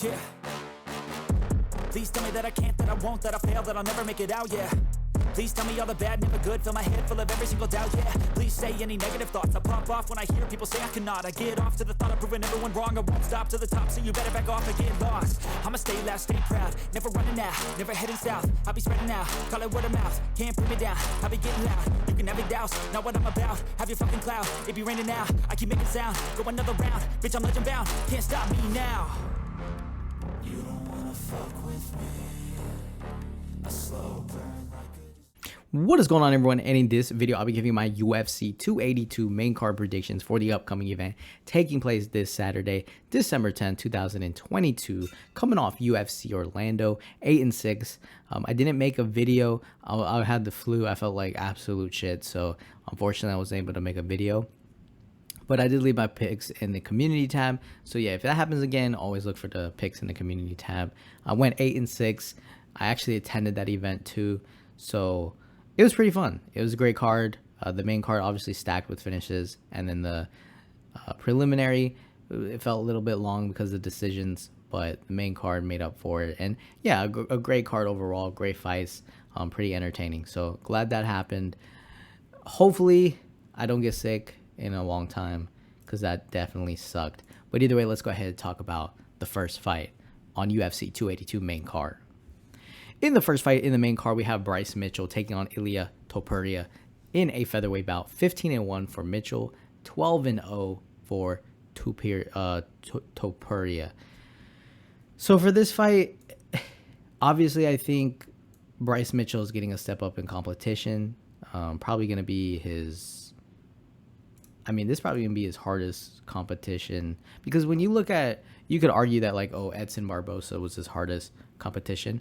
Yeah. Please tell me that I can't, that I won't, that I fail, that I'll never make it out, yeah. Please tell me all the bad, never good, fill my head full of every single doubt, yeah. Please say any negative thoughts, I pop off when I hear people say I cannot. I get off to the thought of proving everyone wrong, I won't stop to the top, so you better back off and get lost. I'ma stay loud, stay proud, never running out, never heading south. I'll be spreading out, call it word of mouth, can't put me down, I'll be getting loud. You can have your doubts, not what I'm about, have your fucking cloud. It be raining now, I keep making sound, go another round, bitch I'm legend bound, can't stop me now. You don't wanna fuck with me, a slow burn like a... What is going on, everyone? And in this video, I'll be giving my UFC 282 main card predictions for the upcoming event taking place this Saturday, December 10, 2022, coming off UFC Orlando 8-6. I didn't make a video. I had the flu. I felt like absolute shit. So unfortunately, I wasn't able to make a video. But I did leave my picks in the community tab. So yeah, if that happens again, always look for the picks in the community tab. I went 8-6. I actually attended that event too. So it was pretty fun. It was a great card. The main card obviously stacked with finishes, and then the preliminary, it felt a little bit long because of decisions, but the main card made up for it. And yeah, a great card overall, great fights, pretty entertaining. So glad that happened. Hopefully I don't get sick in a long time, because that definitely sucked. But either way, let's go ahead and talk about the first fight on UFC 282 main card. In the first fight in the main card, we have Bryce Mitchell taking on Ilia Topuria in a featherweight bout. 15-1 for Mitchell, 12-0 for Topuria. So for this fight, obviously I think Bryce Mitchell is getting a step up in competition. Probably going to be his... this probably going to be his hardest competition. Because when you look at... You could argue that, like, Edson Barboza was his hardest competition.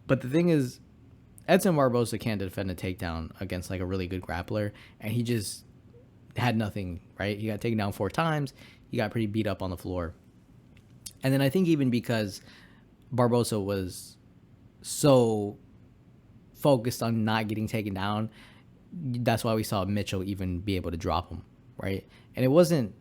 But the thing is, Edson Barboza can't defend a takedown against like a really good grappler, and he just had nothing, right? He got taken down 4 times. He got pretty beat up on the floor. And then I think even because Barboza was so focused on not getting taken down, that's why we saw Mitchell even be able to drop him, right? And it wasn't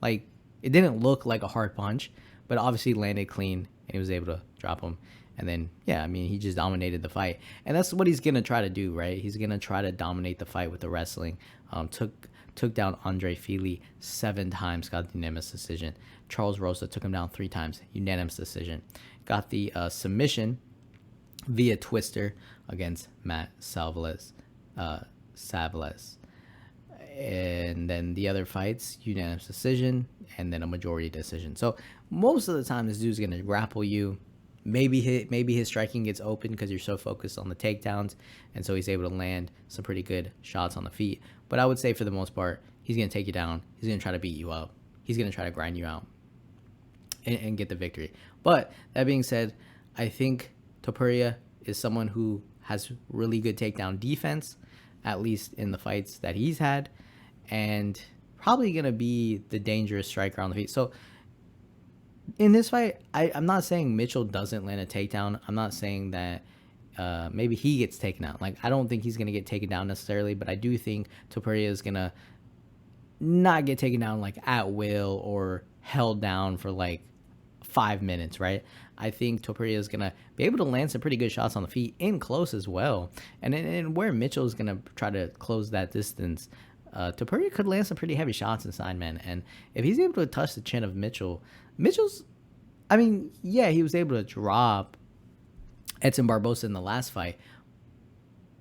like, it didn't look like a hard punch, but obviously landed clean, and he was able to drop him. And then, yeah, he just dominated the fight. And that's what he's going to try to do, right? He's going to try to dominate the fight with the wrestling. Took down Andre Fili 7 times, got the unanimous decision. Charles Rosa took him down 3 times, unanimous decision. Got the submission via twister against Matt Savelas. And then the other fights, unanimous decision, and then a majority decision. So most of the time, this dude's going to grapple you. Maybe his striking gets open because you're so focused on the takedowns, and so he's able to land some pretty good shots on the feet. But I would say for the most part, he's going to take you down. He's going to try to beat you up. He's going to try to grind you out and get the victory. But that being said, I think Topuria is someone who has really good takedown defense, at least in the fights that he's had, and probably going to be the dangerous striker on the feet. So in this fight, I'm not saying Mitchell doesn't land a takedown. I'm not saying that maybe he gets taken out. Like, I don't think he's going to get taken down necessarily, but I do think Topuria is going to not get taken down like at will or held down for like 5 minutes, right? I think Topuria is going to be able to land some pretty good shots on the feet in close as well. And where Mitchell is going to try to close that distance, Topuria could land some pretty heavy shots inside, man. And if he's able to touch the chin of Mitchell's, he was able to drop Edson Barboza in the last fight,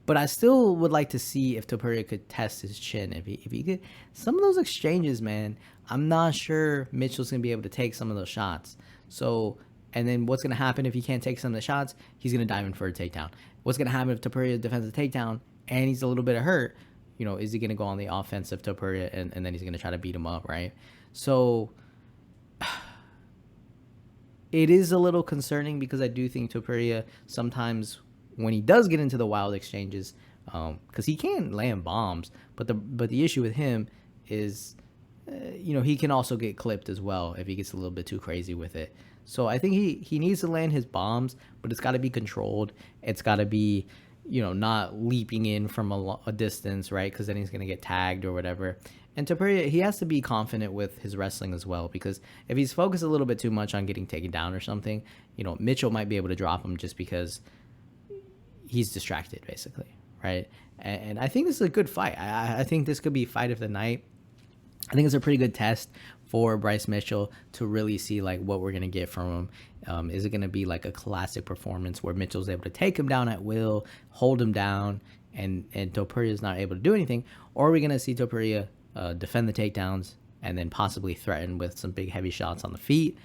but I still would like to see if Topuria could test his chin. If he could, some of those exchanges, man, I'm not sure Mitchell's going to be able to take some of those shots. So, and then what's going to happen if he can't take some of the shots? He's going to dive in for a takedown. What's going to happen if Topuria defends a takedown and he's a little bit hurt? Is he going to go on the offensive Topuria and then he's going to try to beat him up, right? So it is a little concerning because I do think Topuria sometimes, when he does get into the wild exchanges, because he can land bombs, but the issue with him is, he can also get clipped as well if he gets a little bit too crazy with it. So I think he needs to land his bombs, but it's got to be controlled. It's got to be, not leaping in from a distance, right? Because then he's going to get tagged or whatever. And Topuria, he has to be confident with his wrestling as well, because if he's focused a little bit too much on getting taken down or something, Mitchell might be able to drop him just because he's distracted, basically, right? And I think this is a good fight. I think this could be fight of the night. I think it's a pretty good test for Bryce Mitchell to really see like what we're gonna get from him. Is it gonna be like a classic performance where Mitchell's able to take him down at will, hold him down, and Topuria is not able to do anything, or are we gonna see Topuria defend the takedowns and then possibly threaten with some big heavy shots on the feet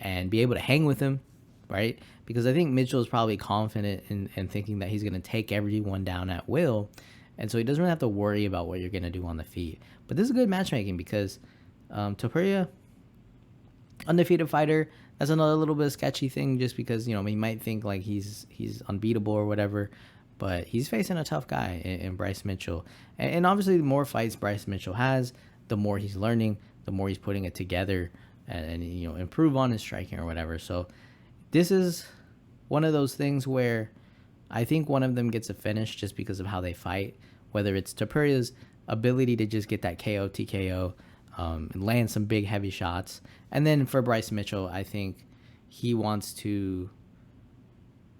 and be able to hang with him, right? Because I think Mitchell is probably confident in thinking that he's gonna take everyone down at will. And so he doesn't really have to worry about what you're going to do on the feet. But this is good matchmaking because Topuria, undefeated fighter, that's another little bit of sketchy thing just because, you might think like he's unbeatable or whatever. But he's facing a tough guy in Bryce Mitchell. And obviously the more fights Bryce Mitchell has, the more he's learning, the more he's putting it together and improve on his striking or whatever. So this is one of those things where I think one of them gets a finish just because of how they fight, whether it's Topuria's ability to just get that KO, TKO, and land some big heavy shots. And then for Bryce Mitchell, I think he wants to,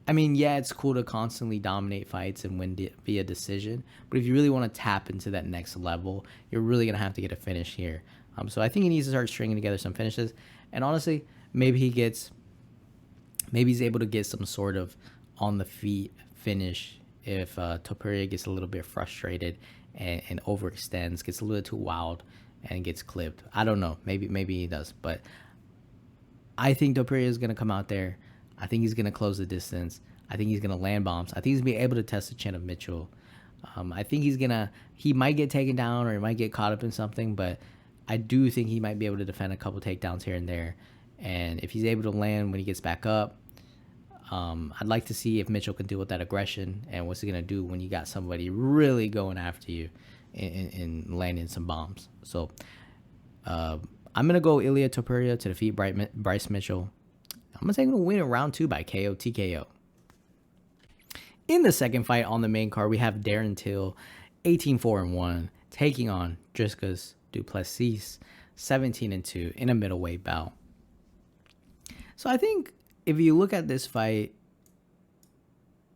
it's cool to constantly dominate fights and win via decision, but if you really want to tap into that next level, you're really going to have to get a finish here. So I think he needs to start stringing together some finishes. And honestly, maybe he's able to get some sort of on the feet finish if Topuria gets a little bit frustrated and overextends, gets a little too wild and gets clipped. I don't know. Maybe he does. But I think Topuria is going to come out there. I think he's going to close the distance. I think he's going to land bombs. I think he's going to be able to test the chin of Mitchell. I think he might get taken down or he might get caught up in something, but I do think he might be able to defend a couple takedowns here and there. And if he's able to land when he gets back up, I'd like to see if Mitchell can deal with that aggression and what's he going to do when you got somebody really going after you and landing some bombs. So I'm going to go Ilia Topuria to defeat Bryce Mitchell. I'm going to say I'm going to win in round 2 by KO TKO. In the second fight on the main card, we have Darren Till, 18-4-1, taking on Dricus du Plessis, 17-2 in a middleweight bout. So I think if you look at this fight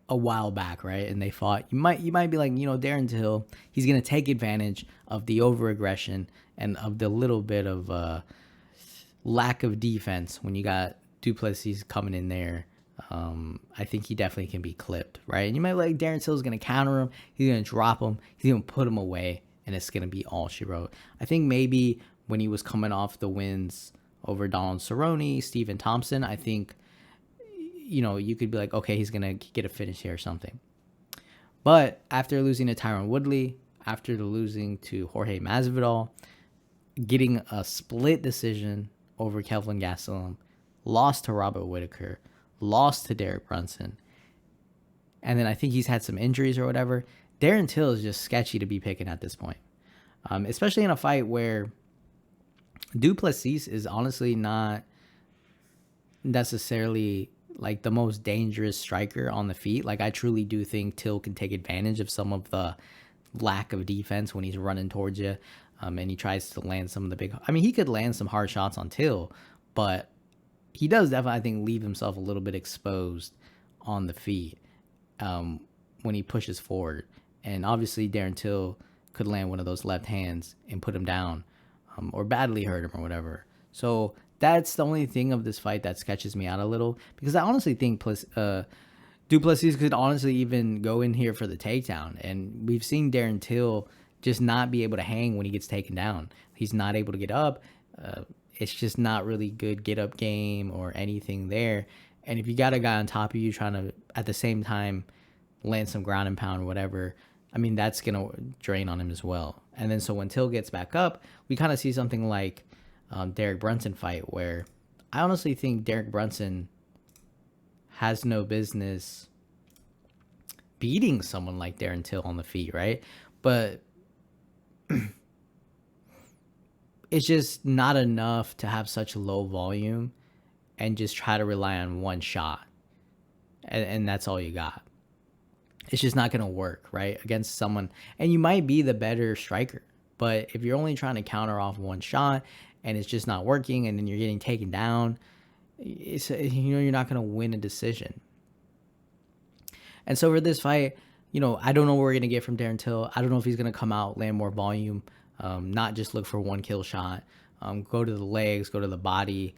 a while back, right, and they fought, you might be like, Darren Till, he's going to take advantage of the over-aggression and of the little bit of lack of defense when you got du Plessis coming in there. I think he definitely can be clipped, right? And you might be like, Darren Till's going to counter him, he's going to drop him, he's going to put him away, and it's going to be all she wrote. I think maybe when he was coming off the wins over Donald Cerrone, Stephen Thompson, I think you could be like, okay, he's going to get a finish here or something. But after losing to Tyron Woodley, after losing to Jorge Masvidal, getting a split decision over Kelvin Gastelum, lost to Robert Whittaker, lost to Derek Brunson, and then I think he's had some injuries or whatever, Darren Till is just sketchy to be picking at this point. Especially in a fight where du Plessis is honestly not necessarily like the most dangerous striker on the feet. Like, I truly do think Till can take advantage of some of the lack of defense when he's running towards you, and he tries to land some of the big, he could land some hard shots on Till, but he does definitely, I think, leave himself a little bit exposed on the feet when he pushes forward. And obviously Darren Till could land one of those left hands and put him down, or badly hurt him or whatever. So that's the only thing of this fight that sketches me out a little, because I honestly think du Plessis could honestly even go in here for the takedown. And we've seen Darren Till just not be able to hang when he gets taken down. He's not able to get up. It's just not really good get-up game or anything there. And if you got a guy on top of you trying to, at the same time, land some ground and pound or whatever, that's going to drain on him as well. And then so when Till gets back up, we kind of see something like Derek Brunson fight, where I honestly think Derek Brunson has no business beating someone like Darren Till on the feet, right? But it's just not enough to have such low volume and just try to rely on one shot. And that's all you got. it's just not going to work, right? Against someone, and you might be the better striker, but if you're only trying to counter off one shot and it's just not working, and then you're getting taken down, you're not going to win a decision. And so for this fight, I don't know what we're going to get from Darren Till. I don't know if he's going to come out, land more volume, not just look for one kill shot, go to the legs, go to the body.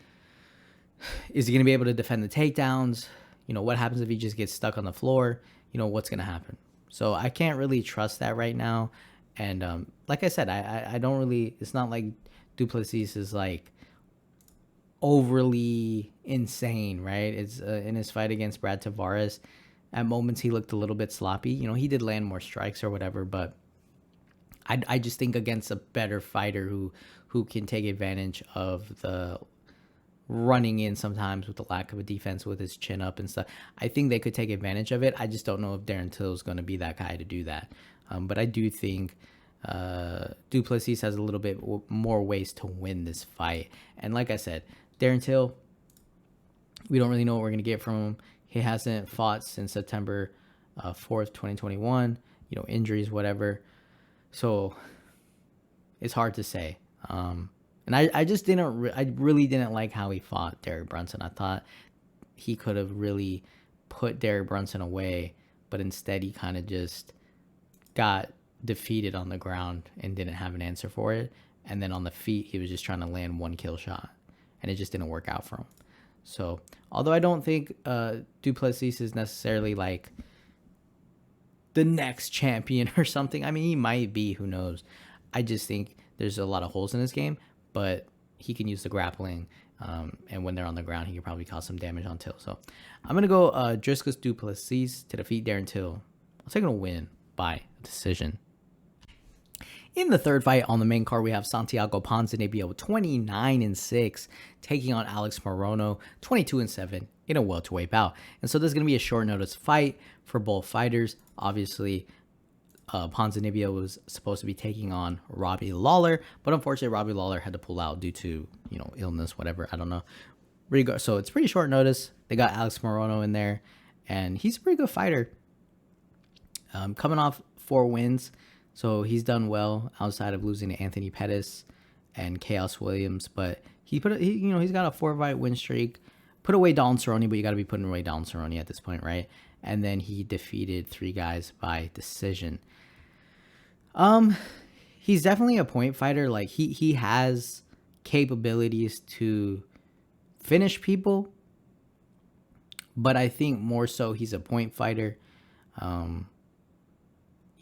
Is he going to be able to defend the takedowns? What happens if he just gets stuck on the floor? What's going to happen? So I can't really trust that right now. And like I said, I don't really, it's not like Duplessis is like overly insane, right? It's in his fight against Brad Tavares, at moments he looked a little bit sloppy. He did land more strikes or whatever, but I just think against a better fighter who can take advantage of the running in sometimes with the lack of a defense with his chin up and stuff, I think they could take advantage of it. I just don't know if Darren Till is going to be that guy to do that. But I do think Duplessis has a little bit more ways to win this fight. And like I said, Darren Till, we don't really know what we're going to get from him. He hasn't fought since September 4th, 2021, injuries, whatever. So it's hard to say. And I just I really didn't like how he fought Derek Brunson. I thought he could have really put Derek Brunson away, but instead he kind of just got defeated on the ground and didn't have an answer for it. And then on the feet, he was just trying to land one kill shot, and it just didn't work out for him. So, although I don't think Duplessis is necessarily like the next champion or something. I mean, he might be, who knows. I just think there's a lot of holes in his game, but he can use the grappling. And when they're on the ground, he can probably cause some damage on Till. So, I'm going to go Dricus Duplessis to defeat Darren Till. I'll take a win by decision. In the third fight on the main card, we have Santiago Ponzinibbio, 29-6, taking on Alex Morono, 22-7, in a welterweight bout. And so this is going to be a short notice fight for both fighters. Obviously, Ponzinibbio was supposed to be taking on Robbie Lawler, but unfortunately, Robbie Lawler had to pull out due to illness, whatever. I don't know. So it's pretty short notice. They got Alex Morono in there, and he's a pretty good fighter. Coming off 4 wins. So he's done well outside of losing to Anthony Pettis and Chaos Williams, but he's got a 4-fight win streak. Put away Don Cerrone, but you got to be putting away Don Cerrone at this point, right? And then he defeated 3 guys by decision. He's definitely a point fighter. Like he has capabilities to finish people, but I think more so he's a point fighter.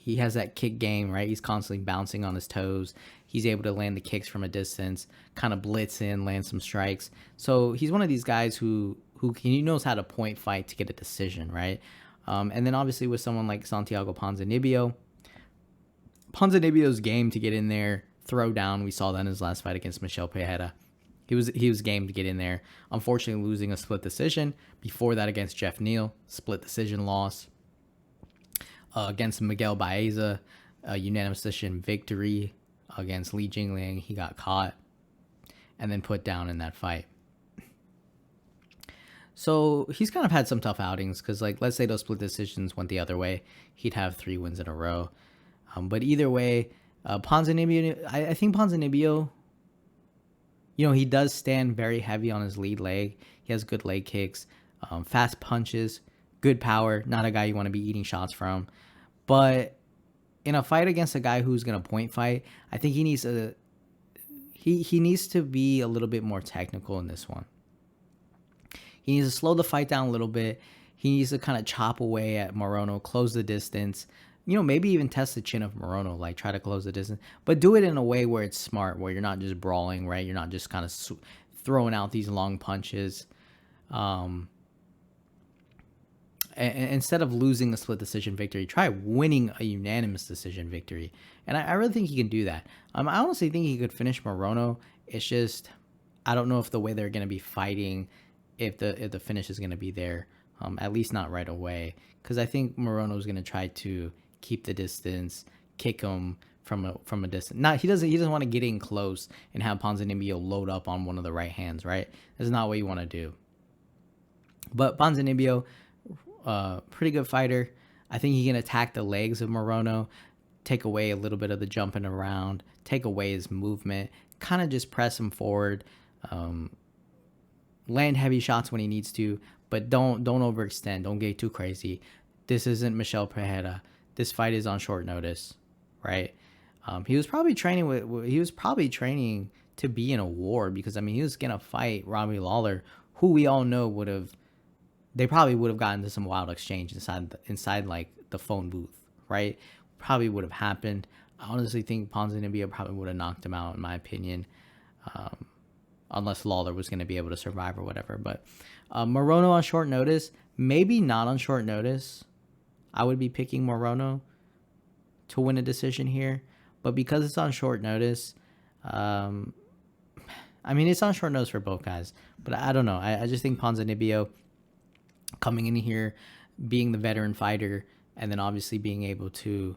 He has that kick game, right? He's constantly bouncing on his toes. He's able to land the kicks from a distance, kind of blitz in, land some strikes. So he's one of these guys who he knows how to point fight to get a decision, right? And then obviously with someone like Santiago Ponzinibbio's game to get in there, throw down. We saw that in his last fight against Michel Pereira. He was game to get in there. Unfortunately, losing a split decision. Before that against Jeff Neal, split decision loss. Against Miguel Baeza, a unanimous decision victory against Li Jingliang. He got caught and then put down in that fight. So he's kind of had some tough outings because, like, let's say those split decisions went the other way, he'd have 3 wins in a row. But either way, Ponzinibbio, I think Ponzinibbio, he does stand very heavy on his lead leg. He has good leg kicks, fast punches, good power, not a guy you want to be eating shots from. But in a fight against a guy who's going to point fight, I think he needs to be a little bit more technical in this one. He needs to slow the fight down a little bit. He needs to kind of chop away at Morono, close the distance. Maybe even test the chin of Morono, like try to close the distance. But do it in a way where it's smart, where you're not just brawling, right? You're not just kind of throwing out these long punches. Instead of losing a split decision victory, try winning a unanimous decision victory. And I really think he can do that. I honestly think he could finish Morono. It's just, I don't know if the way they're going to be fighting, if the finish is going to be there, at least not right away. Because I think Morono is going to try to keep the distance, kick him from a distance. He doesn't want to get in close and have Ponzinibbio load up on one of the right hands, right? That's not what you want to do. But Ponzinibbio, pretty good fighter. I think he can attack the legs of Morono, take away a little bit of the jumping around, take away his movement, kind of just press him forward, land heavy shots when he needs to, but don't overextend. Don't get too crazy. This isn't Michel Pereira. This fight is on short notice, right? He was probably training to be in a war, because I mean he was gonna fight Robbie Lawler, who we all know they probably would have gotten into some wild exchange inside like the phone booth, right? Probably would have happened. I honestly think Ponzinibbio probably would have knocked him out, in my opinion, unless Lawler was going to be able to survive or whatever. But Morono on short notice, maybe not on short notice. I would be picking Morono to win a decision here, but because it's on short notice, I mean, it's on short notice for both guys, but I don't know. I just think Ponzinibbio coming in here, being the veteran fighter, and then obviously being able to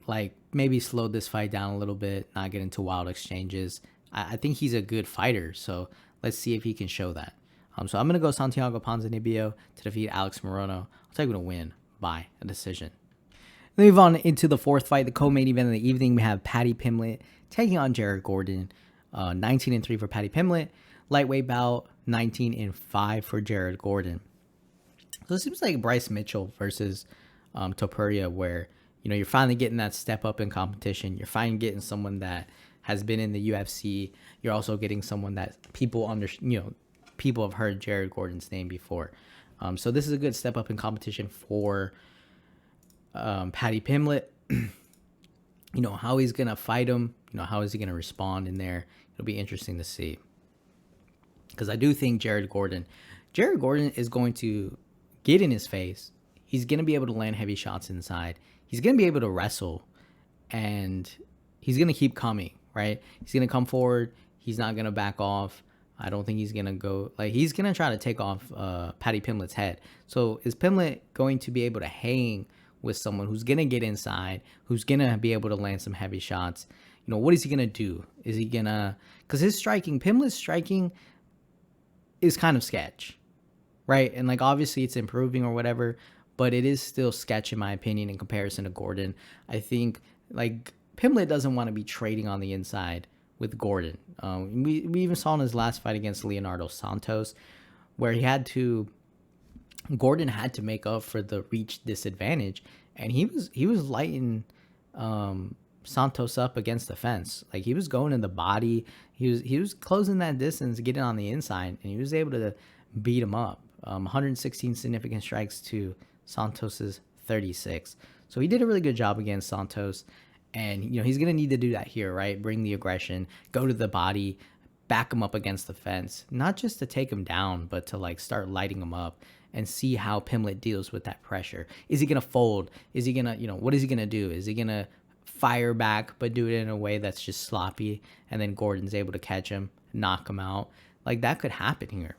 like maybe slow this fight down a little bit, not get into wild exchanges. I think he's a good fighter, so let's see if he can show that. So I'm going to go Santiago Ponzinibbio to defeat Alex Morono. I'll take him to win by a decision. Then move on into the fourth fight, the co-main event of the evening. We have Paddy Pimblett taking on Jared Gordon. 19-3 for Paddy Pimblett. Lightweight bout, 19-5 for Jared Gordon. So it seems like Bryce Mitchell versus Topuria, where you're finally getting that step up in competition. You're finally getting someone that has been in the UFC. You're also getting someone that people have heard Jared Gordon's name before. So this is a good step up in competition for Paddy Pimblett. How he's gonna fight him. How is he gonna respond in there? It'll be interesting to see. Because I do think Jared Gordon is going to get in his face. He's going to be able to land heavy shots inside. He's going to be able to wrestle. And he's going to keep coming, right? He's going to come forward. He's not going to back off. I don't think he's going to go... he's going to try to take off Paddy Pimblett's head. So is Pimblett going to be able to hang with someone who's going to get inside, who's going to be able to land some heavy shots? What is he going to do? Is he going to... Because Pimblett's striking is kind of sketch, right? And obviously it's improving or whatever, but it is still sketch in my opinion in comparison to Gordon. I think Pimblett doesn't want to be trading on the inside with Gordon. We even saw in his last fight against Leonardo Santos where Gordon had to make up for the reach disadvantage, and he was lighting Santos up against the fence. He was going in the body. He was closing that distance, getting on the inside, and he was able to beat him up. 116 significant strikes to Santos's 36. So he did a really good job against Santos, and he's gonna need to do that here, right? Bring the aggression, go to the body, back him up against the fence, not just to take him down, but to start lighting him up and see how Pimblett deals with that pressure. Is he gonna fold? Is he gonna, what is he gonna do? Is he gonna fire back but do it in a way that's just sloppy, and then Gordon's able to catch him, knock him out? That could happen here.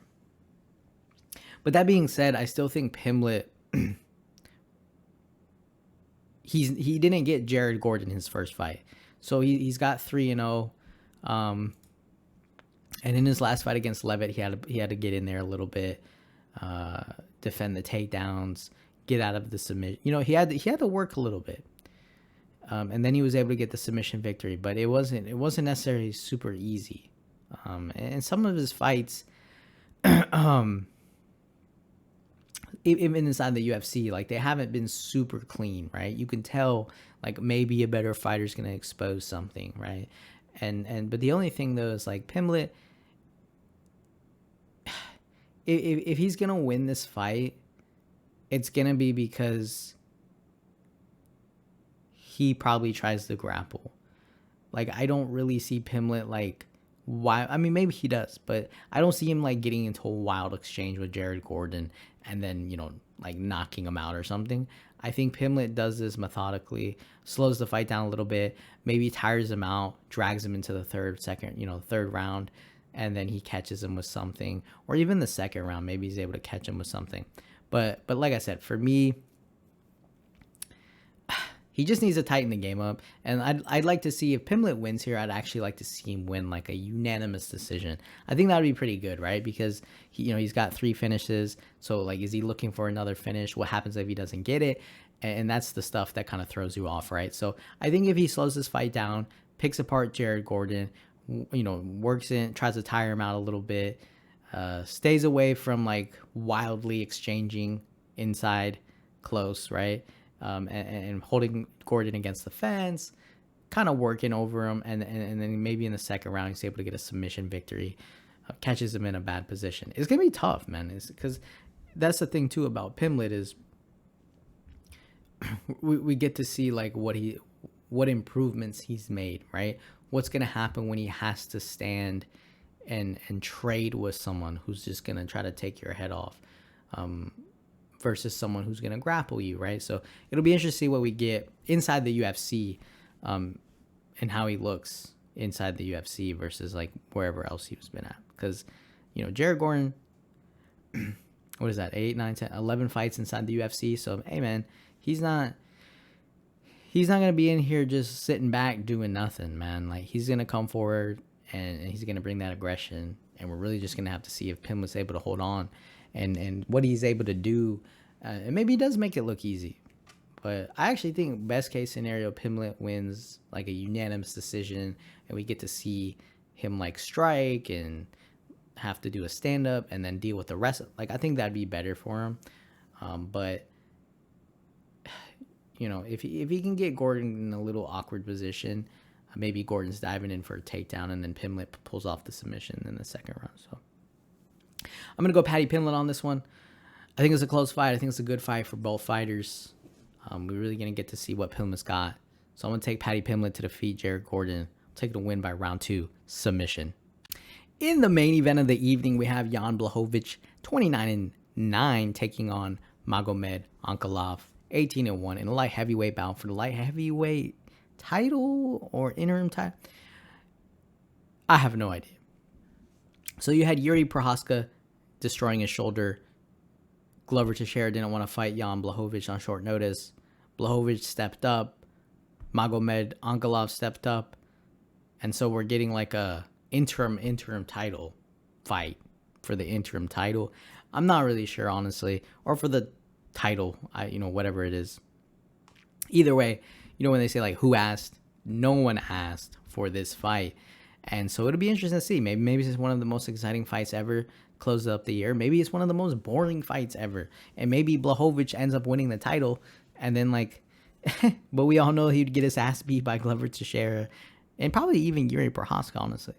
But that being said, I still think Pimblett he didn't get Jared Gordon his first fight, so he's got 3-0, and in his last fight against Levitt he had to get in there a little bit, defend the takedowns, get out of the submission. He had to work a little bit. And then he was able to get the submission victory, but it wasn't necessarily super easy. And some of his fights, even inside the UFC, they haven't been super clean, right? You can tell maybe a better fighter's gonna expose something, right? But the only thing though is Pimblett, if he's gonna win this fight, it's gonna be because he probably tries to grapple. I don't really see Pimblett why. I mean, maybe he does, but I don't see him getting into a wild exchange with Jared Gordon and then knocking him out or something. I think Pimblett does this methodically, slows the fight down a little bit, maybe tires him out, drags him into the third round, and then he catches him with something, or even the second round, maybe he's able to catch him with something. But like I said, for me, He just needs to tighten the game up. And I'd like to see if Pimblett wins here. I'd actually like to see him win like a unanimous decision. I think that would be pretty good, right? Because he's got 3 finishes. So like, is he looking for another finish? What happens if he doesn't get it? And that's the stuff that kind of throws you off, right? So I think if he slows this fight down, picks apart Jared Gordon, works in, tries to tire him out a little bit, stays away from like wildly exchanging inside close, right? And holding Gordon against the fence, kind of working over him, and then maybe in the second round he's able to get a submission victory, catches him in a bad position. It's gonna be tough, man. It's because that's the thing too about Pimblett is we get to see like what improvements he's made, right? What's gonna happen when he has to stand and trade with someone who's just gonna try to take your head off. Versus someone who's going to grapple you, right? So it'll be interesting to see what we get inside the UFC and how he looks inside the UFC versus like wherever else he's been at. Because, Jared Gordon, what is that, 8, 9, 10, 11 fights inside the UFC. So, hey, man, he's not going to be in here just sitting back doing nothing, man. Like, he's going to come forward and he's going to bring that aggression. And we're really just going to have to see if Pimblett's able to hold on. And what he's able to do, and maybe he does make it look easy. But I actually think best case scenario, Pimblett wins like a unanimous decision, and we get to see him like strike and have to do a stand up and then deal with the rest. Like I think that'd be better for him. But if he can get Gordon in a little awkward position, maybe Gordon's diving in for a takedown and then Pimblett pulls off the submission in the second round. So I'm going to go Paddy Pimblett on this one. I think it's a close fight. I think it's a good fight for both fighters. We're really going to get to see what Pimblett's got. So I'm going to take Paddy Pimblett to defeat Jared Gordon. I'll take it a win by round 2 submission. In the main event of the evening, we have Jan Blachowicz, 29-9, taking on Magomed Ankalaev, 18-1, in a light heavyweight bout for the light heavyweight title or interim title. I have no idea. So you had Yuri Prochazka destroying his shoulder. Glover Teixeira didn't want to fight Jan Blachowicz on short notice. Blachowicz stepped up. Magomed Ankalaev stepped up. And so we're getting like a interim title fight for the interim title. I'm not really sure, honestly. Or for the title, whatever it is. Either way, when they say like who asked, no one asked for this fight. And so it'll be interesting to see. Maybe it's one of the most exciting fights ever. Closes up the year. Maybe it's one of the most boring fights ever. And maybe Blachowicz ends up winning the title. And then but we all know he'd get his ass beat by Glover Teixeira. And probably even Yuri Prochazka, honestly.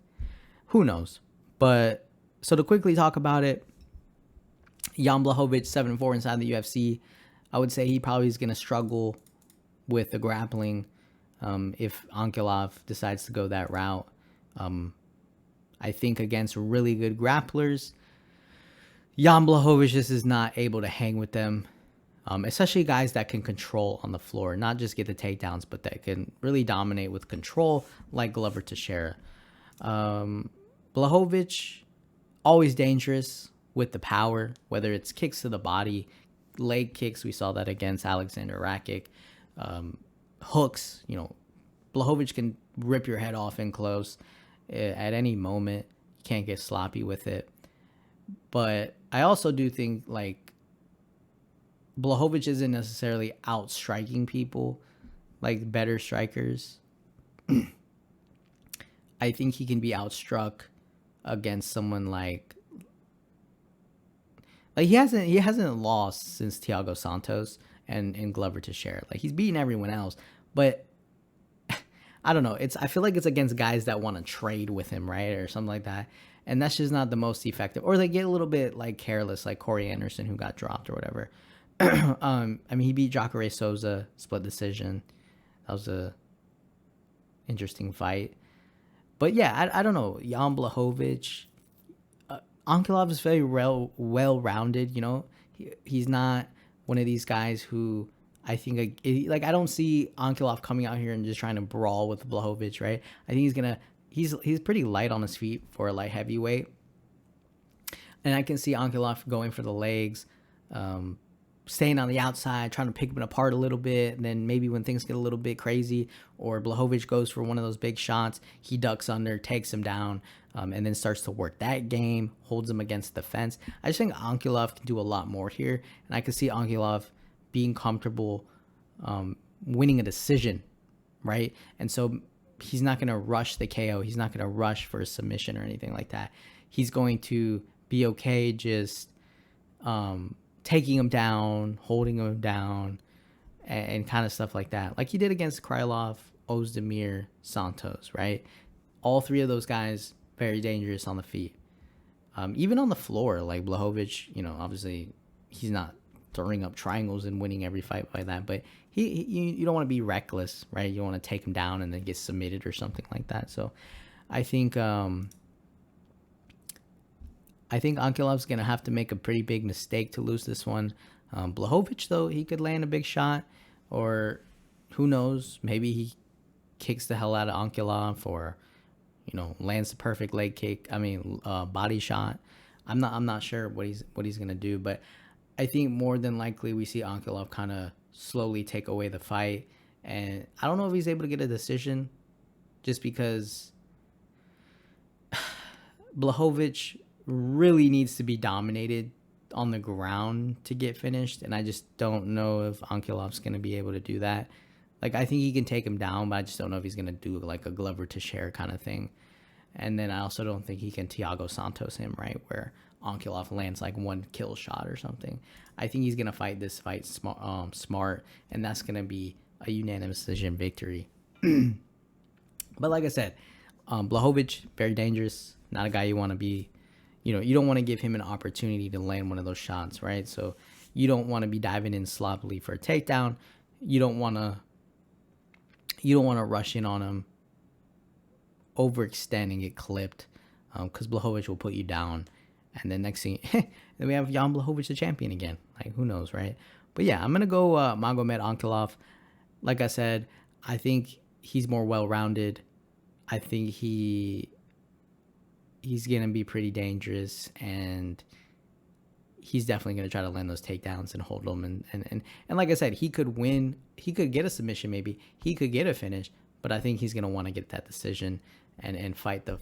Who knows? But so to quickly talk about it, Jan Blachowicz 7-4 inside the UFC. I would say he probably is going to struggle with the grappling if Ankalaev decides to go that route. I think against really good grapplers, Jan Blachowicz just is not able to hang with them, especially guys that can control on the floor, not just get the takedowns, but that can really dominate with control like Glover Teixeira. Blachowicz, always dangerous with the power, whether it's kicks to the body, leg kicks, we saw that against Alexander Rakic, hooks, Blachowicz can rip your head off in close at any moment. You can't get sloppy with it. But I also do think Blachowicz isn't necessarily outstriking people like better strikers. I think he can be outstruck against someone like he hasn't lost since Thiago Santos and Glover Teixeira. He's beaten everyone else, but I don't know. I feel like it's against guys that want to trade with him, right, or something like that. And that's just not the most effective. Or they get a little bit careless, like Corey Anderson, who got dropped or whatever. He beat Jacare Souza, split decision. That was a interesting fight. But yeah, I don't know. Jan Blachowicz, Ankalaev is very well-rounded. He's not one of these guys who I think I don't see Ankalaev coming out here and just trying to brawl with Blachowicz, right? I think he's pretty light on his feet for a light heavyweight. And I can see Ankalaev going for the legs, staying on the outside, trying to pick him apart a little bit. And then maybe when things get a little bit crazy or Blachowicz goes for one of those big shots, he ducks under, takes him down, and then starts to work that game, holds him against the fence. I just think Ankalaev can do a lot more here. And I can see Ankalaev being comfortable winning a decision, right? And so he's not going to rush the KO. He's not going to rush for a submission or anything like that. He's going to be okay just taking him down, holding him down, and kind of stuff like that. Like he did against Krylov, Ozdemir, Santos, right? All three of those guys, very dangerous on the feet. Even on the floor, like Błachowicz, obviously he's not throwing up triangles and winning every fight by that, but you don't want to be reckless, right? You want to take him down and then get submitted or something like that. So I think Ankalaev's going to have to make a pretty big mistake to lose this one. Błachowicz, though, he could land a big shot, or who knows, maybe he kicks the hell out of Ankalaev, or lands the perfect leg kick. Body shot. I'm not sure what he's going to do, but I think more than likely we see Ankalaev kind of slowly take away the fight. And I don't know if he's able to get a decision, just because Blachowicz really needs to be dominated on the ground to get finished. And I just don't know if Ankalaev's going to be able to do that. Like, I think he can take him down, but I just don't know if he's going to do like a Glover to share kind of thing. And then I also don't think he can Thiago Santos him, right, where Ankalaev lands like one kill shot or something. I think he's going to fight this fight smart, and that's going to be a unanimous decision victory. But like I said, Blachowicz, very dangerous, not a guy you want to be, you don't want to give him an opportunity to land one of those shots, right? So you don't want to be diving in sloppily for a takedown. You don't want to rush in on him, overextend and get clipped, because Blachowicz will put you down. And then next thing, then we have Jan Blachowicz, the champion again. Like, who knows, right? But yeah, I'm going to go Magomed Ankalaev. Like I said, I think he's more well-rounded. I think he's going to be pretty dangerous, and he's definitely going to try to land those takedowns and hold them. And like I said, he could win. He could get a submission maybe. He could get a finish, but I think he's going to want to get that decision and fight the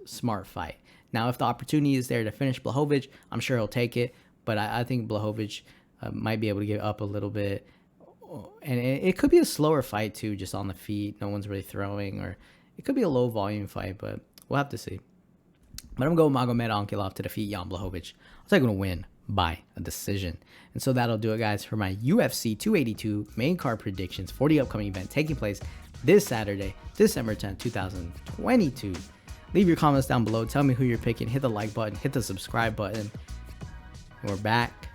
smart fight. Now, if the opportunity is there to finish Blachowicz, I'm sure he'll take it, but I think Blachowicz might be able to get up a little bit. And it could be a slower fight, too, just on the feet. No one's really throwing, or it could be a low-volume fight, but we'll have to see. But I'm going Magomed Ankalaev to defeat Jan Blachowicz. I'm going to win by a decision. And so that'll do it, guys, for my UFC 282 main card predictions for the upcoming event taking place this Saturday, December 10th, 2022. Leave your comments down below. Tell me who you're picking. Hit the like button. Hit the subscribe button. We're back.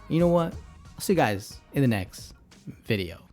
You know what? I'll see you guys in the next video.